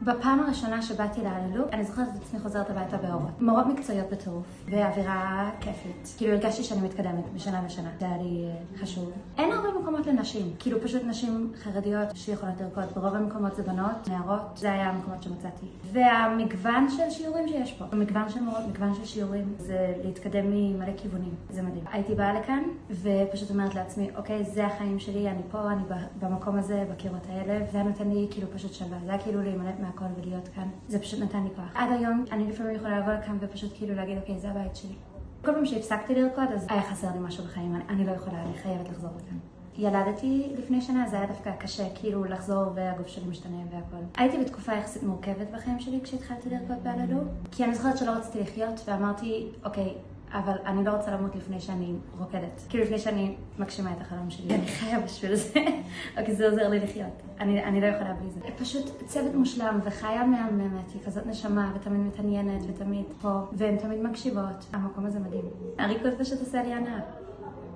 בפעם הראשונה שבאתי להללו, אני זוכרת את עצמי חוזרת הביתה באורות. מורות מקצועיות בטירוף, ואווירה כיפית. כאילו הרגשתי שאני מתקדמת משנה לשנה. זה היה לי חשוב. אין הרבה מקומות לנשים. כאילו פשוט נשים חרדיות שיכולות לרקוד. ברוב המקומות זה בנות, נערות. זה היה המקומות שמצאתי. והמגוון של שיעורים שיש פה. המגוון של מורות, מגוון של שיעורים. זה להתקדם ממלא כיוונים. זה מדהים. הייתי באה לכאן, ופשוט אומרת לעצמי, אוקיי, זה החיים שלי, אני פה, אני במקום הזה, בקירות האלה. זה נותן לי כאילו פשוט שלווה. זה היה כאילו להימלט מהכל ולהיות כאן. זה פשוט נתן לי כוח. עד היום אני לפעמים יכולה לבוא לכאן ופשוט כאילו להגיד, אוקיי, זה הבית שלי. כל פעם שהפסקתי לרקוד, אז היה חסר לי משהו בחיים. אני לא יכולה, אני חייבת לחזור לכאן. ילדתי לפני שנה, זה היה דווקא קשה, כאילו לחזור והגוף שלי משתנה והכל. הייתי בתקופה יחסית מורכבת בחיים שלי כשהתחלתי לרקוד בהללו, כי אני זוכרת שלא רציתי לחיות ואמרתי, אוקיי, אבל אני לא רוצה למות לפני שאני רוקדת. כאילו לפני שאני מגשימה את החלום שלי. אני חיה בשביל זה. אוקיי, זה עוזר לי לחיות. אני לא יכולה בלי זה. פשוט צוות מושלם וחיה מהממת. היא כזאת נשמה ותמיד מתעניינת ותמיד פה. והן תמיד מקשיבות. המקום הזה מדהים. הריקוד פשוט עושה לי הנאה.